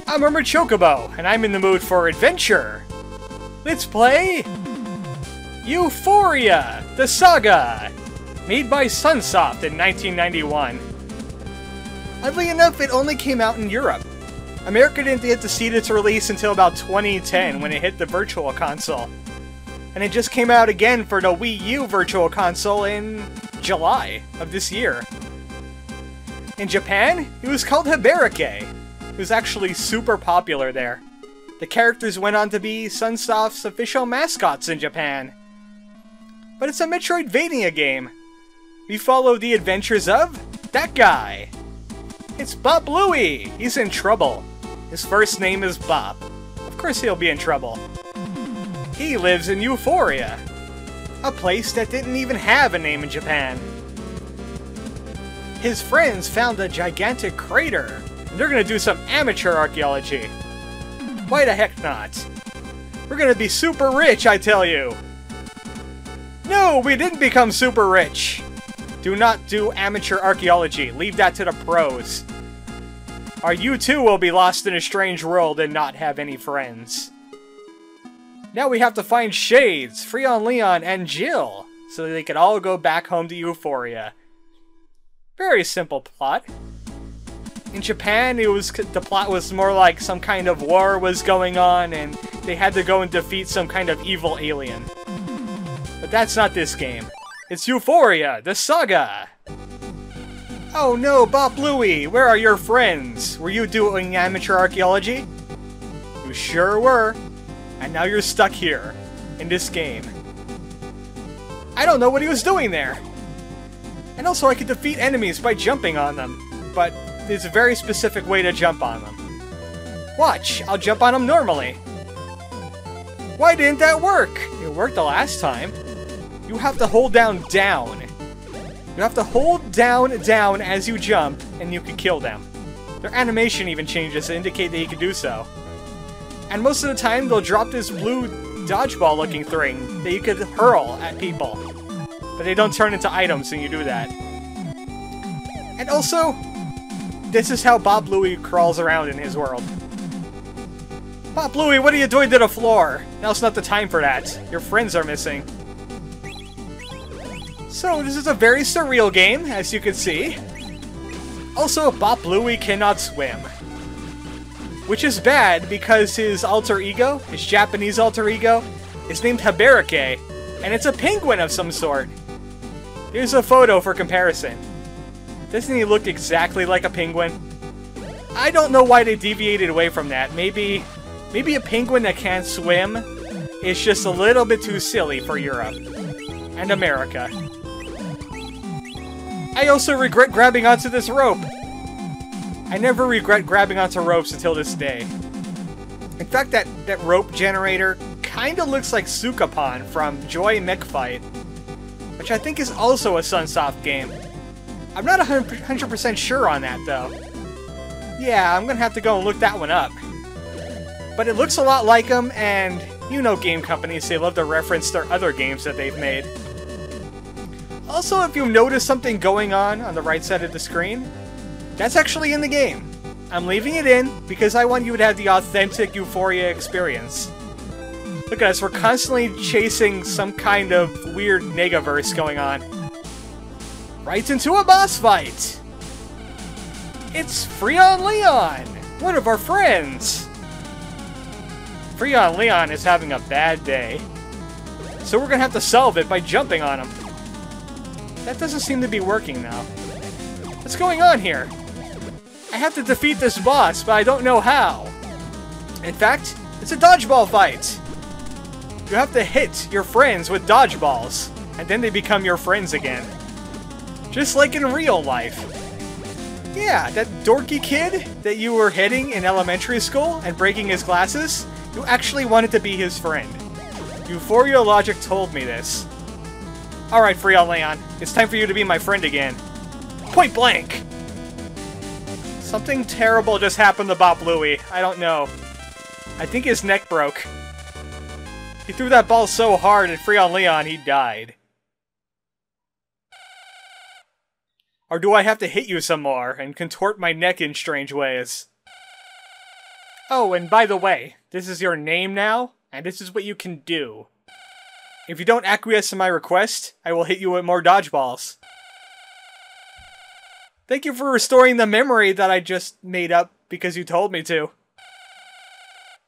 I'm ArmoredChocobo, and I'm in the mood for adventure. Let's play Euphoria, the Saga, made by Sunsoft in 1991. Oddly enough, it only came out in Europe. America didn't get to see its release until about 2010 when it hit the Virtual Console. And it just came out again for the Wii U Virtual Console in July of this year. In Japan, it was called Haberike. It was actually super popular there. The characters went on to be Sunsoft's official mascots in Japan. But it's a Metroidvania game. We follow the adventures of that guy. It's Bop-Louie. He's in trouble. His first name is Bop. Of course he'll be in trouble. He lives in Euphoria, a place that didn't even have a name in Japan. His friends found a gigantic crater. They're gonna do some amateur archaeology. Why the heck not? We're gonna be super rich, I tell you! No, we didn't become super rich! Do not do amateur archaeology. Leave that to the pros. Or you too will be lost in a strange world and not have any friends. Now we have to find Shades, Freon-Leeon, and Jill, so they can all go back home to Euphoria. Very simple plot. In Japan, the plot was more like some kind of war was going on, and they had to go and defeat some kind of evil alien. But that's not this game. It's Euphoria, the Saga! Oh no, Bop-Louie, where are your friends? Were you doing amateur archaeology? You sure were. And now you're stuck here, in this game. I don't know what he was doing there! And also I could defeat enemies by jumping on them, but there's a very specific way to jump on them. Watch, I'll jump on them normally. Why didn't that work? It worked the last time. You have to hold down. You have to hold down as you jump, and you can kill them. Their animation even changes to indicate that you can do so. And most of the time, they'll drop this blue dodgeball-looking thing that you could hurl at people. But they don't turn into items when you do that. And also, this is how Bop-Louie crawls around in his world. Bop-Louie, what are you doing to the floor? Now's not the time for that. Your friends are missing. So, this is a very surreal game, as you can see. Also, Bop-Louie cannot swim. Which is bad, because his alter ego, his Japanese alter ego, is named Haberike, and it's a penguin of some sort. Here's a photo for comparison. Doesn't he look exactly like a penguin? I don't know why they deviated away from that. Maybe a penguin that can't swim is just a little bit too silly for Europe and America. I also regret grabbing onto this rope. I never regret grabbing onto ropes until this day. In fact, that rope generator kinda looks like Sukapon from Joy McFight, which I think is also a Sunsoft game. I'm not 100% sure on that, though. Yeah, I'm gonna have to go and look that one up. But it looks a lot like them, and you know game companies, they love to reference their other games that they've made. Also, if you notice something going on the right side of the screen, that's actually in the game. I'm leaving it in because I want you to have the authentic Euphoria experience. Look at us, we're constantly chasing some kind of weird negaverse going on. Right into a boss fight! It's Freon-Leeon, one of our friends! Freon-Leeon is having a bad day, so we're gonna have to solve it by jumping on him. That doesn't seem to be working now. What's going on here? I have to defeat this boss, but I don't know how. In fact, it's a dodgeball fight. You have to hit your friends with dodgeballs, and then they become your friends again. Just like in real life. Yeah, that dorky kid that you were hitting in elementary school and breaking his glasses, you actually wanted to be his friend. Euphoria logic told me this. Alright, Freon-Leeon, it's time for you to be my friend again. Point blank! Something terrible just happened to Bop-Louie. I don't know. I think his neck broke. He threw that ball so hard at Freon-Leeon, he died. Or do I have to hit you some more and contort my neck in strange ways? Oh, and by the way, this is your name now, and this is what you can do. If you don't acquiesce to my request, I will hit you with more dodgeballs. Thank you for restoring the memory that I just made up because you told me to.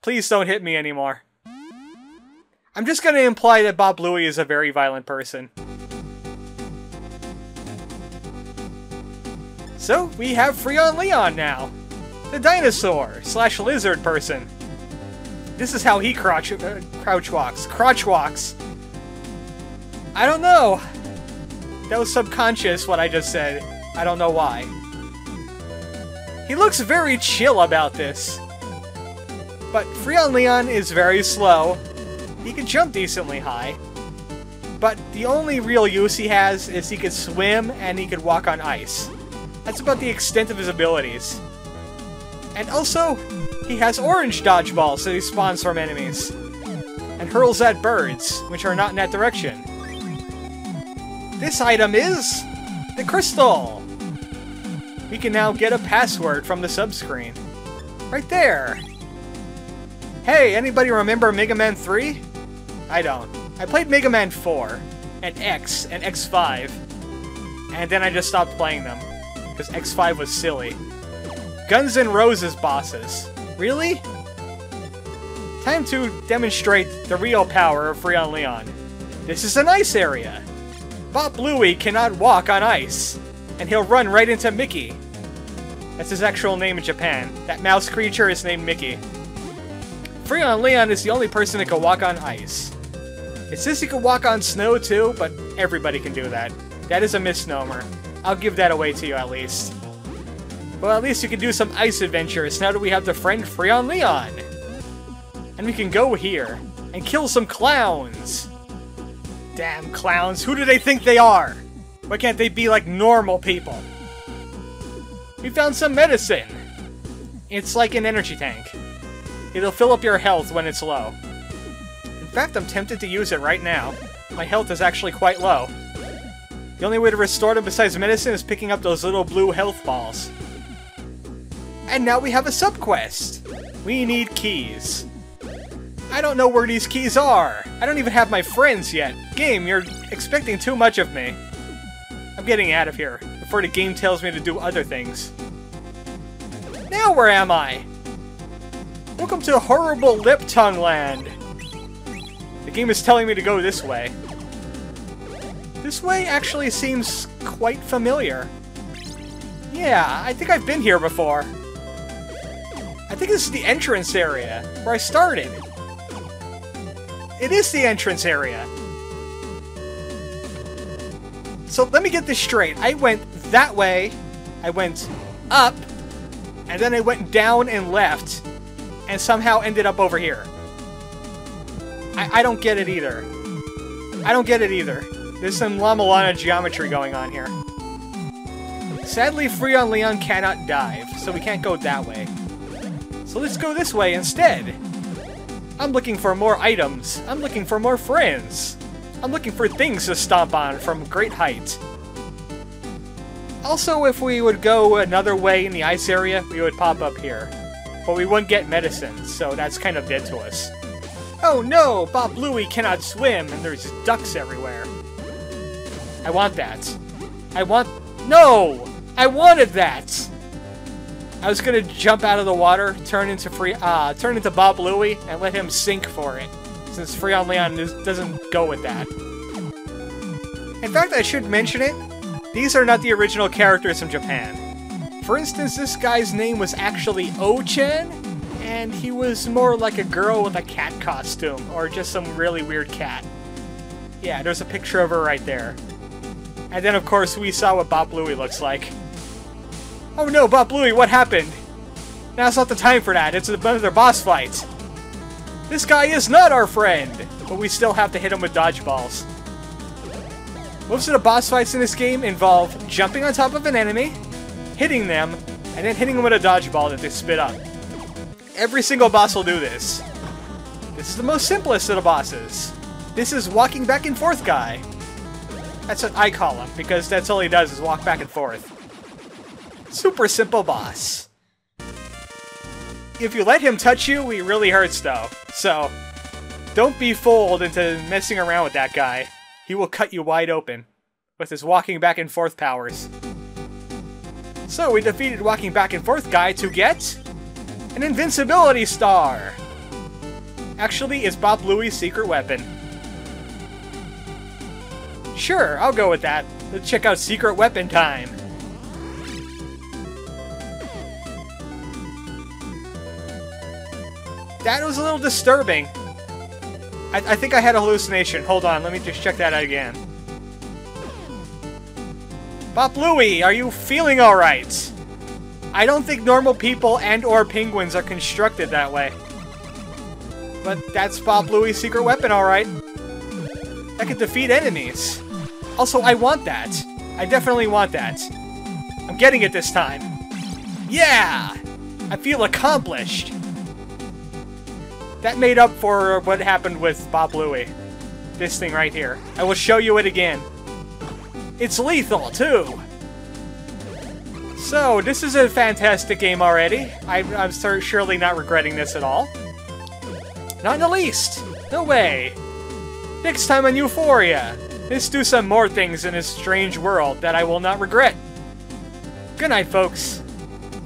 Please don't hit me anymore. I'm just gonna imply that Bop-Louie is a very violent person. So, we have Freon-Leeon now. The dinosaur / lizard person. This is how he crouch walks. I don't know. That was subconscious what I just said. I don't know why. He looks very chill about this. But Freon-Leeon is very slow. He can jump decently high. But the only real use he has is he could swim and he could walk on ice. That's about the extent of his abilities. And also, he has orange dodgeballs that he spawns from enemies. And hurls at birds, which are not in that direction. This item is the crystal. We can now get a password from the subscreen. Right there. Hey, anybody remember Mega Man 3? I don't. I played Mega Man 4, and X, and X5. And then I just stopped playing them. Because X5 was silly. Guns N' Roses bosses. Really? Time to demonstrate the real power of Freon-Leeon. This is an ice area. Bop-Louie cannot walk on ice. And he'll run right into Mickey. That's his actual name in Japan. That mouse creature is named Mickey. Freon-Leeon is the only person that can walk on ice. It says he can walk on snow too, but everybody can do that. That is a misnomer. I'll give that away to you at least. Well, at least you can do some ice adventures now that we have the friend Freon-Leeon. And we can go here and kill some clowns. Damn clowns, who do they think they are? Why can't they be like normal people? We found some medicine. It's like an energy tank. It'll fill up your health when it's low. In fact, I'm tempted to use it right now. My health is actually quite low. The only way to restore them besides medicine is picking up those little blue health balls. And now we have a sub-quest. We need keys. I don't know where these keys are. I don't even have my friends yet. Game, you're expecting too much of me. I'm getting out of here before the game tells me to do other things. Now where am I? Welcome to horrible Lip Tongue Land. The game is telling me to go this way. This way actually seems quite familiar. Yeah, I think I've been here before. I think this is the entrance area, where I started. It is the entrance area. So let me get this straight. I went that way, I went up, and then I went down and left, and somehow ended up over here. I don't get it either. I don't get it either. There's some Llama Lana geometry going on here. Sadly, Freon-Leeon cannot dive, so we can't go that way. So let's go this way instead. I'm looking for more items. I'm looking for more friends. I'm looking for things to stomp on from great height. Also, if we would go another way in the ice area, we would pop up here. But we wouldn't get medicine, so that's kind of dead to us. Oh no! Bop-Louie cannot swim, and there's ducks everywhere. I want that. No! I wanted that! I was gonna jump out of the water, turn into Bop-Louie, and let him sink for it, since Freon-Leeon doesn't go with that. In fact, I should mention it. These are not the original characters from Japan. For instance, this guy's name was actually O-chan, and he was more like a girl with a cat costume, or just some really weird cat. Yeah, there's a picture of her right there. And then, of course, we saw what Bop-Louie looks like. Oh no, Bop-Louie, what happened? Now's not the time for that, it's another boss fight. This guy is not our friend, but we still have to hit him with dodgeballs. Most of the boss fights in this game involve jumping on top of an enemy, hitting them, and then hitting them with a dodgeball that they spit up. Every single boss will do this. This is the most simplest of the bosses. This is walking back and forth guy. That's what I call him, because that's all he does is walk back and forth. Super simple boss. if you let him touch you, he really hurts though. So, don't be fooled into messing around with that guy. He will cut you wide open with his walking back and forth powers. So we defeated walking back and forth guy to get an invincibility star. Actually, it's Bop-Louie's secret weapon. Sure, I'll go with that. Let's check out secret weapon time. That was a little disturbing. I think I had a hallucination. Hold on, let me just check that out again. Bop-Louie, are you feeling alright? I don't think normal people and or penguins are constructed that way. But that's Bop-Louie's secret weapon, alright. That can defeat enemies. Also, I want that. I definitely want that. I'm getting it this time. Yeah! I feel accomplished. That made up for what happened with Bop-Louie. This thing right here. I will show you it again. It's lethal, too! So, this is a fantastic game already. I'm surely not regretting this at all. Not in the least! No way! Next time on Euphoria, let's do some more things in this strange world that I will not regret. Good night, folks.